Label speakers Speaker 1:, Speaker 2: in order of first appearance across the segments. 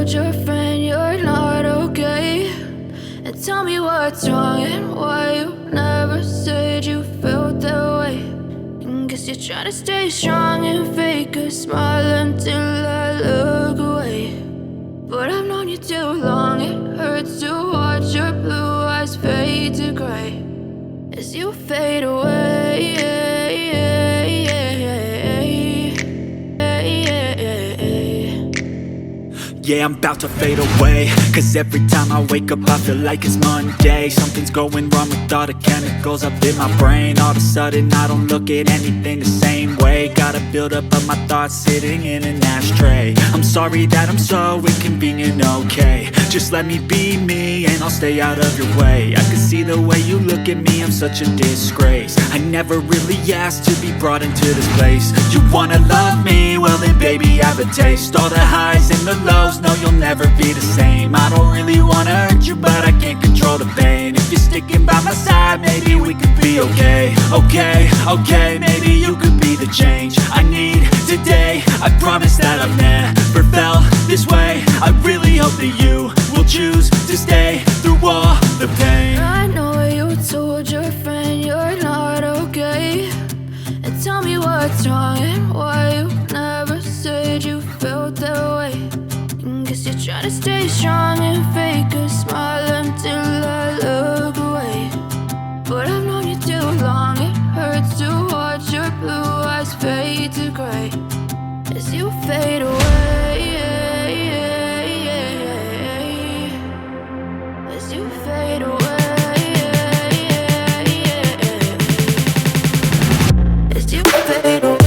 Speaker 1: told your friend you're not okay? And tell me what's wrong and why you never said you felt that way. And guess you're trying to stay strong and fake a smile until I look away. But I've known you too long, it hurts to watch your blue eyes fade to gray as you fade away.
Speaker 2: Yeah, I'm about to fade away, cause every time I wake up I feel like it's Monday. Something's going wrong with all the chemicals up in my brain. All of a sudden I don't look at anything the same way. Got a buildup of my thoughts sitting in an ashtray. I'm sorry that I'm so inconvenient, okay? Just let me be me and I'll stay out of your way. I can see the way you look at me, I'm such a disgrace. I never really asked to be brought into this place. You wanna love me? Well then baby have a taste. All the highs and the lows, no, you'll never be the same. I don't really wanna hurt you, but I can't control the pain. If you're sticking by my side, maybe we could be okay. Okay, maybe you could be the change I need today. I promise that I've never felt this way. I really hope that you will choose to stay through all the pain.
Speaker 1: I know you told your friend you're not okay. And tell me what's wrong and why you never said you felt that way. Guess you're trying to stay strong and fake a smile until I look away. But I've known you too long, it hurts to watch your blue eyes fade to gray as you fade away. As you fade away. As you fade away.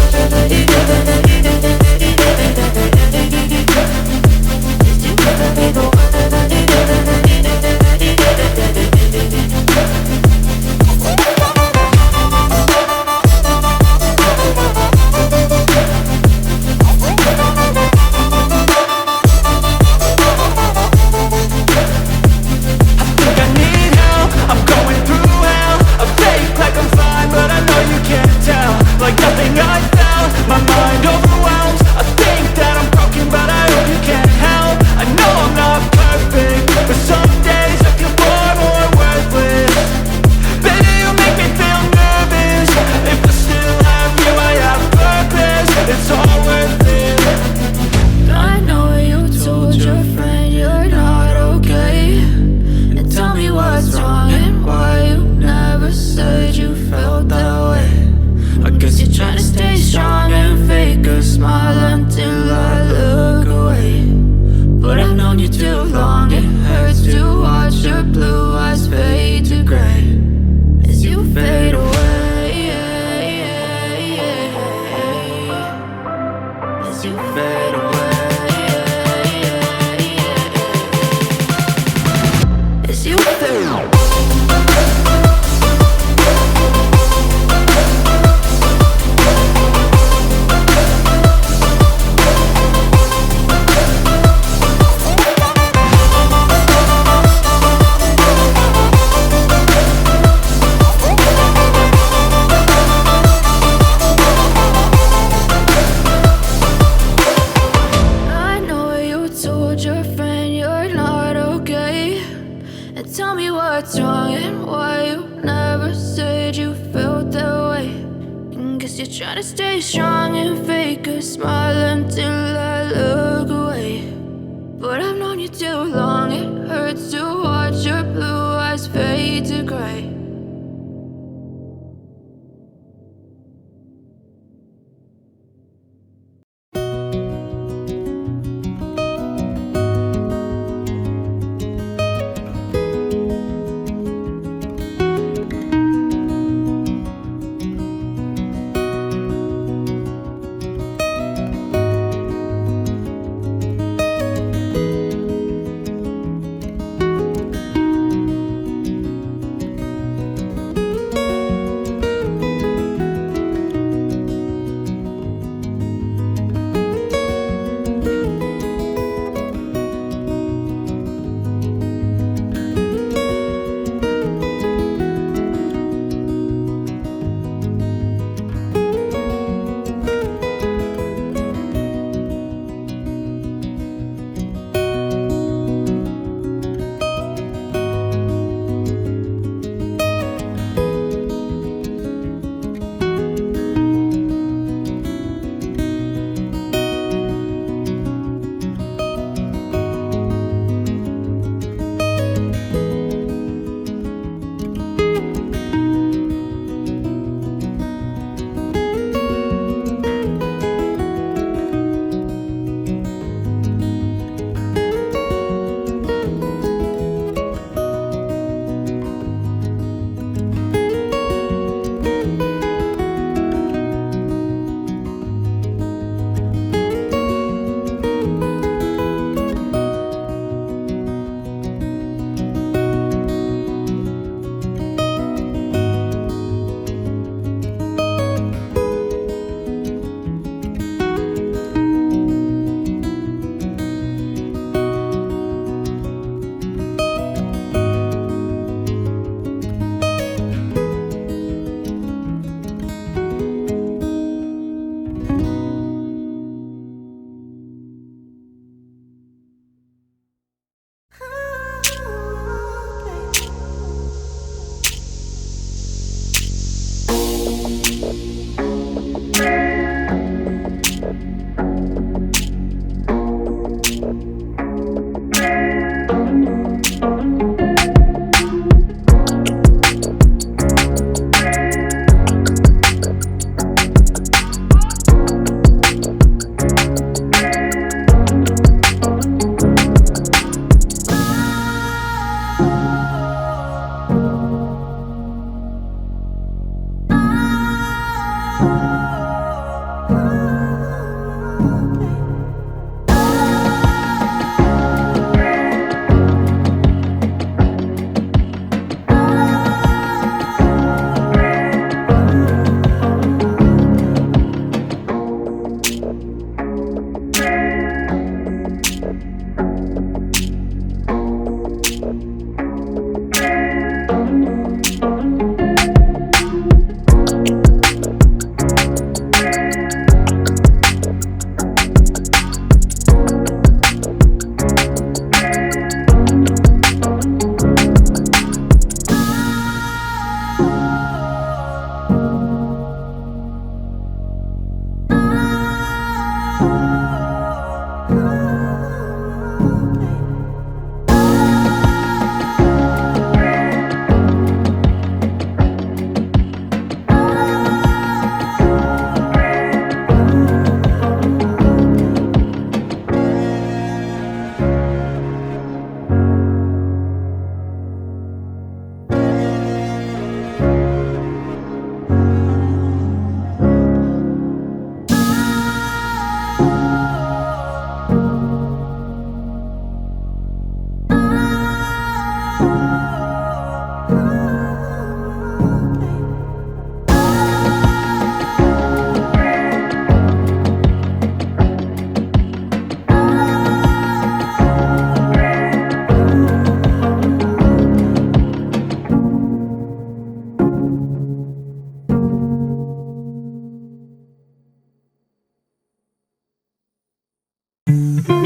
Speaker 1: Thank